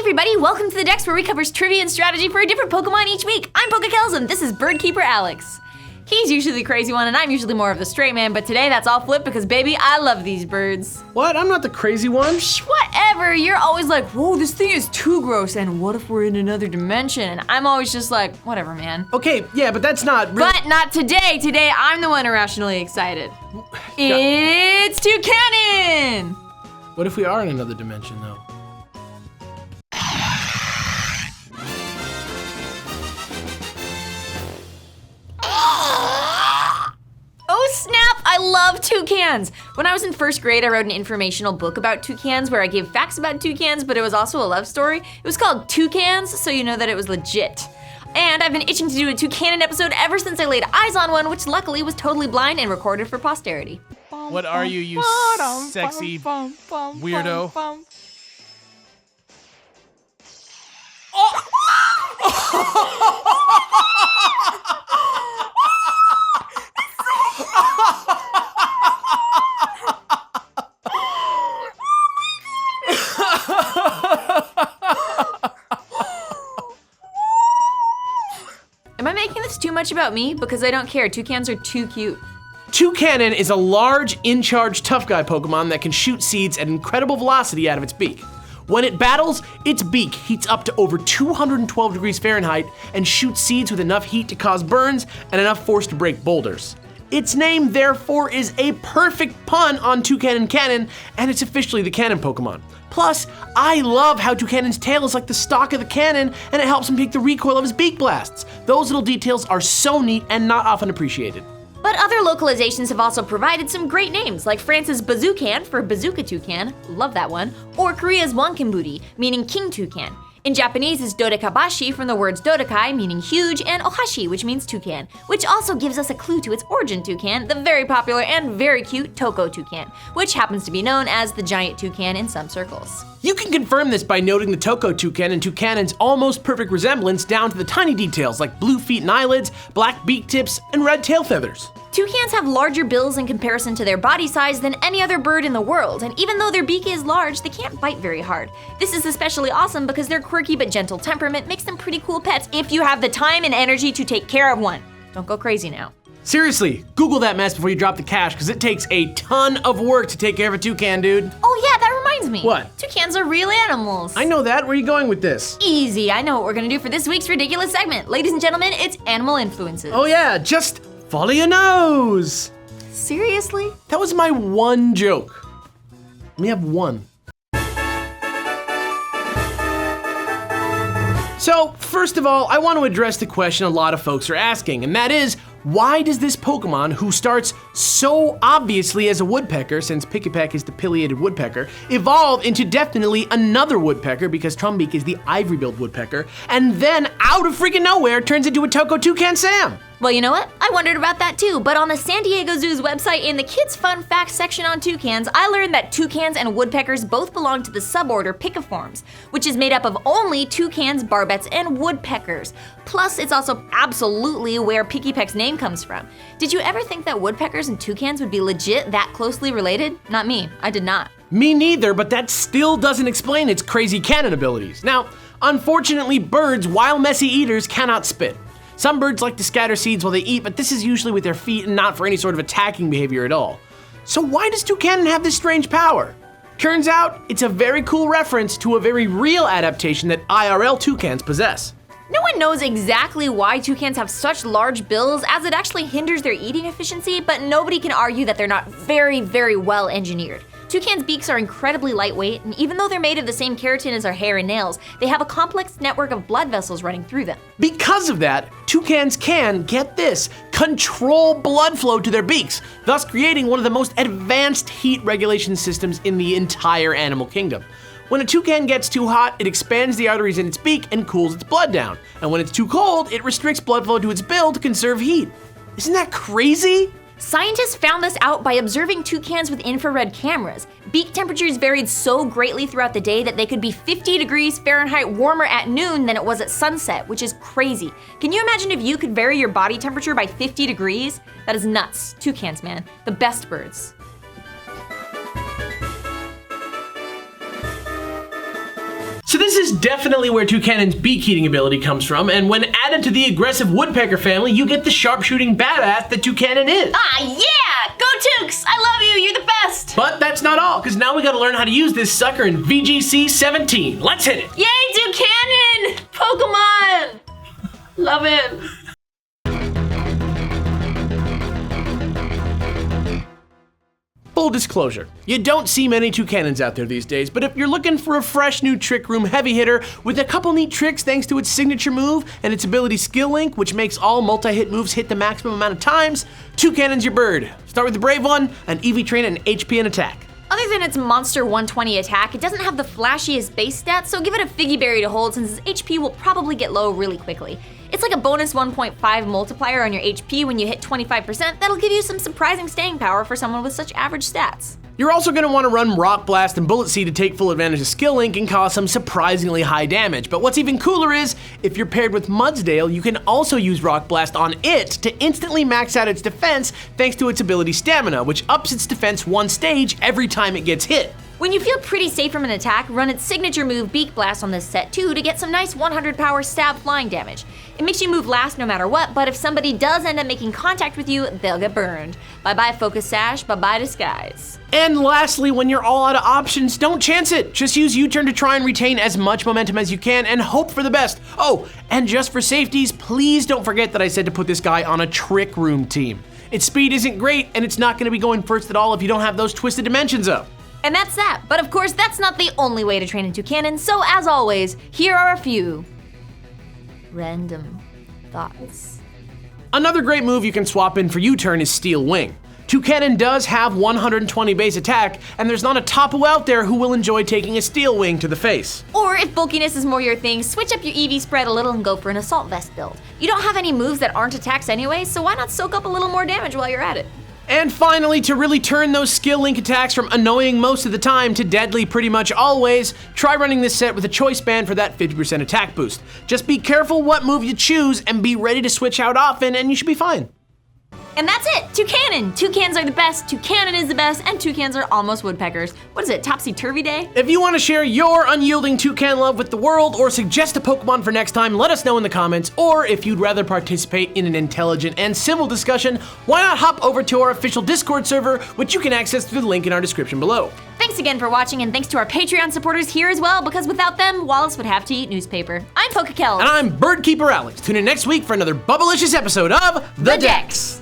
everybody, welcome to the Dex, where we cover trivia and strategy for a different Pokemon each week. I'm Pokekells, this is Birdkeeper Alex. He's usually the crazy one, and I'm usually more of the straight man, but today that's all flipped because, baby, I love these birds. What? I'm not the crazy one. Psh, whatever, you're always like, whoa, this thing is too gross, and what if we're in another dimension? And I'm always just like, whatever, man. Okay, yeah, but that's not really... But not today. Today, I'm the one irrationally excited. It's Toucannon! What if we are in another dimension, though? Oh snap, I love toucans! When I was in first grade, I wrote an informational book about toucans where I gave facts about toucans, but it was also a love story. It was called Toucans, so you know that it was legit. And I've been itching to do a Toucannon episode ever since I laid eyes on one, which luckily was totally blind and recorded for posterity. What are you, you sexy weirdo? Am I making this too much about me? Because I don't care, toucans are too cute. Toucannon is a large, in-charge tough guy Pokemon that can shoot seeds at incredible velocity out of its beak. When it battles, its beak heats up to over 212 degrees Fahrenheit and shoots seeds with enough heat to cause burns and enough force to break boulders. Its name, therefore, is a perfect pun on Toucannon Cannon, and it's officially the cannon Pokemon. Plus, I love how Toucannon's tail is like the stock of the cannon, and it helps him take the recoil of his beak blasts. Those little details are so neat and not often appreciated. But other localizations have also provided some great names, like France's Bazookan for Bazooka Toucan, love that one, or Korea's Wankinbooty, meaning King Toucan. In Japanese is Dodekabashi from the words Dodekai, meaning huge, and Ohashi, which means toucan, which also gives us a clue to its origin toucan, the very popular and very cute Toko toucan, which happens to be known as the giant toucan in some circles. You can confirm this by noting the Toko toucan and Toucannon's almost perfect resemblance down to the tiny details like blue feet and eyelids, black beak tips, and red tail feathers. Toucans have larger bills in comparison to their body size than any other bird in the world, and even though their beak is large, they can't bite very hard. This is especially awesome because their quirky but gentle temperament makes them pretty cool pets if you have the time and energy to take care of one. Don't go crazy now. Seriously, Google that mess before you drop the cash, because it takes a ton of work to take care of a toucan, dude. Oh yeah, that reminds me. What? Toucans are real animals. I know that. Where are you going with this? Easy, I know what we're gonna do for this week's ridiculous segment. Ladies and gentlemen, it's animal influences. Oh yeah, just follow your nose. Seriously? That was my one joke. We have one. So, first of all, I want to address the question a lot of folks are asking, and that is, why does this Pokemon, who starts so obviously as a woodpecker, since Pikipek is the pileated woodpecker, evolve into definitely another woodpecker because Trumbeak is the ivory-billed woodpecker, and then out of freaking nowhere turns into a Toko Toucan Sam? Well, you know what? I wondered about that too, but on the San Diego Zoo's website in the Kids Fun Facts section on toucans, I learned that toucans and woodpeckers both belong to the suborder Piciformes, which is made up of only toucans, barbets, and woodpeckers. Plus, it's also absolutely where Pikipek's name comes from. Did you ever think that woodpeckers and toucans would be legit that closely related? Not me, I did not. Me neither, but that still doesn't explain its crazy cannon abilities. Now, unfortunately, birds, while messy eaters, cannot spit. Some birds like to scatter seeds while they eat, but this is usually with their feet and not for any sort of attacking behavior at all. So why does Toucannon have this strange power? Turns out, it's a very cool reference to a very real adaptation that IRL toucans possess. No one knows exactly why toucans have such large bills, as it actually hinders their eating efficiency, but nobody can argue that they're not very, very well engineered. Toucans' beaks are incredibly lightweight, and even though they're made of the same keratin as our hair and nails, they have a complex network of blood vessels running through them. Because of that, toucans can, get this, control blood flow to their beaks, thus creating one of the most advanced heat regulation systems in the entire animal kingdom. When a toucan gets too hot, it expands the arteries in its beak and cools its blood down. And when it's too cold, it restricts blood flow to its bill to conserve heat. Isn't that crazy? Scientists found this out by observing toucans with infrared cameras. Beak temperatures varied so greatly throughout the day that they could be 50 degrees Fahrenheit warmer at noon than it was at sunset, which is crazy. Can you imagine if you could vary your body temperature by 50 degrees? That is nuts. Toucans, man. The best birds. So this is definitely where Toucannon's beak-heating ability comes from, and when added to the aggressive woodpecker family, you get the sharpshooting badass that Toucannon is. Ah, yeah! Go Toucs! I love you, you're the best! But that's not all, because now we gotta learn how to use this sucker in VGC 17. Let's hit it! Yay, Toucannon! Pokemon! Love him. Full disclosure, you don't see many Toucannons out there these days, but if you're looking for a fresh new Trick Room heavy hitter with a couple neat tricks thanks to its signature move and its ability Skill Link, which makes all multi-hit moves hit the maximum amount of times, Toucannon's your bird. Start with the Brave One, an EV Train, and HP and attack. Other than its monster 120 attack, it doesn't have the flashiest base stats, so give it a Figgy Berry to hold since its HP will probably get low really quickly. It's like a bonus 1.5 multiplier on your HP when you hit 25%. That'll give you some surprising staying power for someone with such average stats. You're also going to want to run Rock Blast and Bullet Seed to take full advantage of Skill Link and cause some surprisingly high damage. But what's even cooler is, if you're paired with Mudsdale, you can also use Rock Blast on it to instantly max out its defense thanks to its ability Stamina, which ups its defense one stage every time it gets hit. When you feel pretty safe from an attack, run its signature move Beak Blast on this set too to get some nice 100 power stab flying damage. It makes you move last no matter what, but if somebody does end up making contact with you, they'll get burned. Bye-bye Focus Sash, bye-bye Disguise. And lastly, when you're all out of options, don't chance it. Just use U-turn to try and retain as much momentum as you can and hope for the best. Oh, and just for safeties, please don't forget that I said to put this guy on a Trick Room team. Its speed isn't great, and it's not going to be going first at all if you don't have those twisted dimensions up. And that's that, but of course that's not the only way to train in Toucannon, so as always, here are a few random thoughts. Another great move you can swap in for U-turn is Steel Wing. Toucannon does have 120 base attack, and there's not a Tapu out there who will enjoy taking a Steel Wing to the face. Or if bulkiness is more your thing, switch up your EV spread a little and go for an Assault Vest build. You don't have any moves that aren't attacks anyway, so why not soak up a little more damage while you're at it? And finally, to really turn those Skill Link attacks from annoying most of the time to deadly pretty much always, try running this set with a Choice Band for that 50% attack boost. Just be careful what move you choose and be ready to switch out often and you should be fine. And that's it, Toucannon! Toucans are the best, Toucannon is the best, and Toucans are almost woodpeckers. What is it, Topsy-Turvy Day? If you want to share your unyielding Toucan love with the world or suggest a Pokemon for next time, let us know in the comments. Or if you'd rather participate in an intelligent and civil discussion, why not hop over to our official Discord server, which you can access through the link in our description below. Thanks again for watching, and thanks to our Patreon supporters here as well, because without them, Wallace would have to eat newspaper. I'm Pokekel. And I'm Birdkeeper Alex. Tune in next week for another bubblicious episode of The Dex.